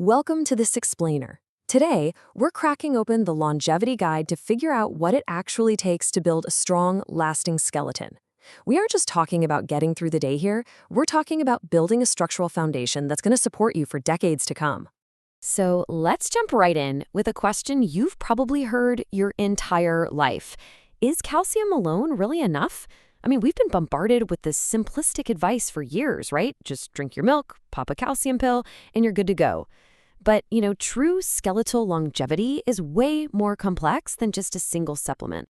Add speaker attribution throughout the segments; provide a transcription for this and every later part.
Speaker 1: Welcome to this explainer. Today, we're cracking open the longevity guide to figure out what it actually takes to build a strong, lasting skeleton. We aren't just talking about getting through the day here, we're talking about building a structural foundation that's going to support you for decades to come. So let's jump right in with a question you've probably heard your entire life. Is calcium alone really enough? I mean, we've been bombarded with this simplistic advice for years, right? Just drink your milk, pop a calcium pill, and you're good to go. But, true skeletal longevity is way more complex than just a single supplement.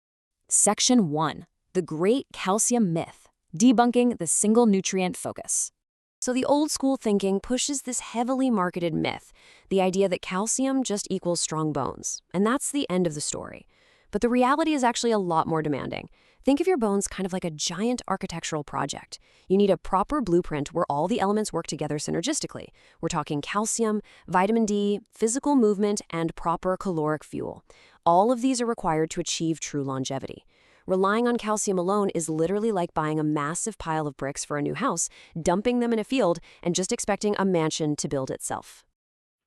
Speaker 1: Section 1. The Great Calcium Myth. Debunking the single nutrient focus. So the old school thinking pushes this heavily marketed myth, the idea that calcium just equals strong bones. And that's the end of the story. But the reality is actually a lot more demanding. Think of your bones kind of like a giant architectural project. You need a proper blueprint where all the elements work together synergistically. We're talking calcium, vitamin D, physical movement, and proper caloric fuel. All of these are required to achieve true longevity. Relying on calcium alone is literally like buying a massive pile of bricks for a new house, dumping them in a field, and just expecting a mansion to build itself.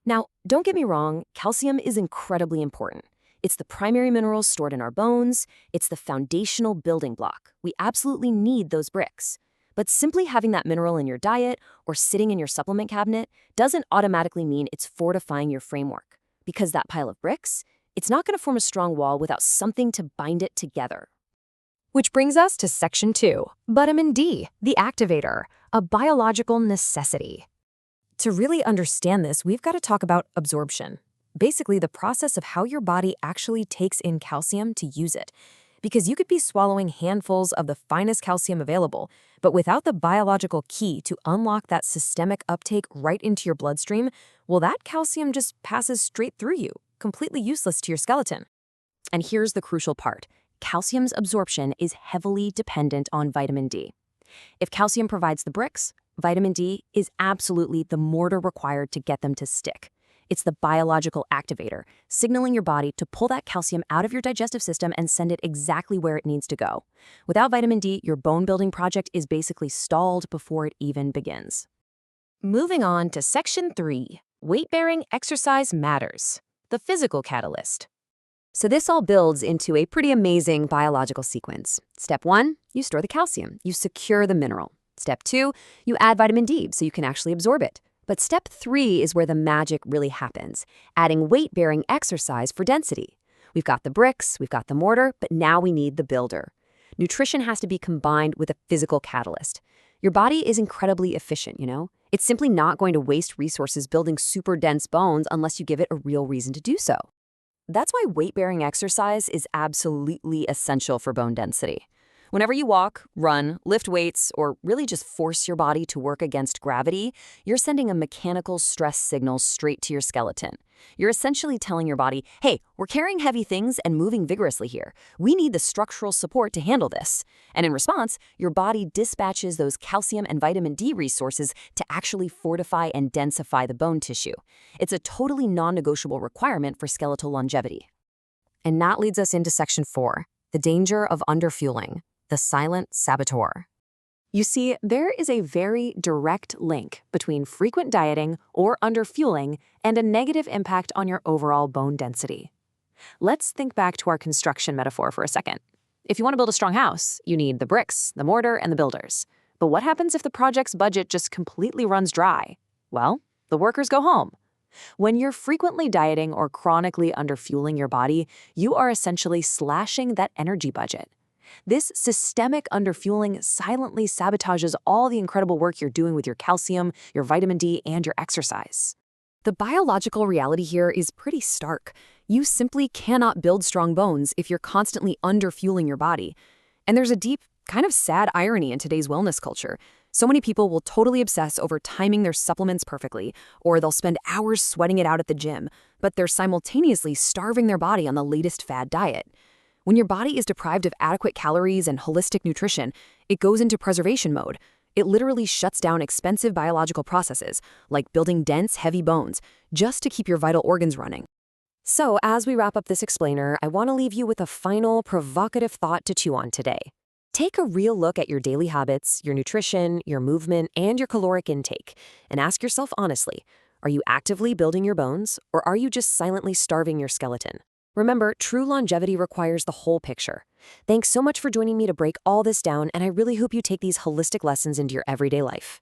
Speaker 1: Now, don't get me wrong, calcium is incredibly important. It's the primary mineral stored in our bones. It's the foundational building block. We absolutely need those bricks. But simply having that mineral in your diet or sitting in your supplement cabinet doesn't automatically mean it's fortifying your framework. Because that pile of bricks, it's not going to form a strong wall without something to bind it together. Which brings us to Section 2, Vitamin D, the activator, a biological necessity. To really understand this, we've got to talk about absorption. Basically, the process of how your body actually takes in calcium to use it. Because you could be swallowing handfuls of the finest calcium available, but without the biological key to unlock that systemic uptake right into your bloodstream, well, that calcium just passes straight through you, completely useless to your skeleton. And here's the crucial part. Calcium's absorption is heavily dependent on vitamin D. If calcium provides the bricks, vitamin D is absolutely the mortar required to get them to stick. It's the biological activator, signaling your body to pull that calcium out of your digestive system and send it exactly where it needs to go. Without vitamin D, your bone-building project is basically stalled before it even begins. Moving on to Section 3, Weight-Bearing Exercise Matters, the physical catalyst. So this all builds into a pretty amazing biological sequence. Step 1, you store the calcium. You secure the mineral. Step 2, you add vitamin D so you can actually absorb it. But step 3 is where the magic really happens, adding weight-bearing exercise for density. We've got the bricks, we've got the mortar, but now we need the builder. Nutrition has to be combined with a physical catalyst. Your body is incredibly efficient, It's simply not going to waste resources building super dense bones unless you give it a real reason to do so. That's why weight-bearing exercise is absolutely essential for bone density. Whenever you walk, run, lift weights, or really just force your body to work against gravity, you're sending a mechanical stress signal straight to your skeleton. You're essentially telling your body, hey, we're carrying heavy things and moving vigorously here. We need the structural support to handle this. And in response, your body dispatches those calcium and vitamin D resources to actually fortify and densify the bone tissue. It's a totally non-negotiable requirement for skeletal longevity. And that leads us into Section 4, the danger of underfueling. The silent saboteur. You see, there is a very direct link between frequent dieting or underfueling and a negative impact on your overall bone density. Let's think back to our construction metaphor for a second. If you want to build a strong house, you need the bricks, the mortar, and the builders. But what happens if the project's budget just completely runs dry? Well, the workers go home. When you're frequently dieting or chronically underfueling your body, you are essentially slashing that energy budget. This systemic underfueling silently sabotages all the incredible work you're doing with your calcium, your vitamin D, and your exercise. The biological reality here is pretty stark. You simply cannot build strong bones if you're constantly underfueling your body. And there's a deep, kind of sad irony in today's wellness culture. So many people will totally obsess over timing their supplements perfectly, or they'll spend hours sweating it out at the gym, but they're simultaneously starving their body on the latest fad diet. When your body is deprived of adequate calories and holistic nutrition, it goes into preservation mode. It literally shuts down expensive biological processes, like building dense, heavy bones, just to keep your vital organs running. So, as we wrap up this explainer, I want to leave you with a final, provocative thought to chew on today. Take a real look at your daily habits, your nutrition, your movement, and your caloric intake, and ask yourself honestly, Are you actively building your bones, or are you just silently starving your skeleton? Remember, true longevity requires the whole picture. Thanks so much for joining me to break all this down, and I really hope you take these holistic lessons into your everyday life.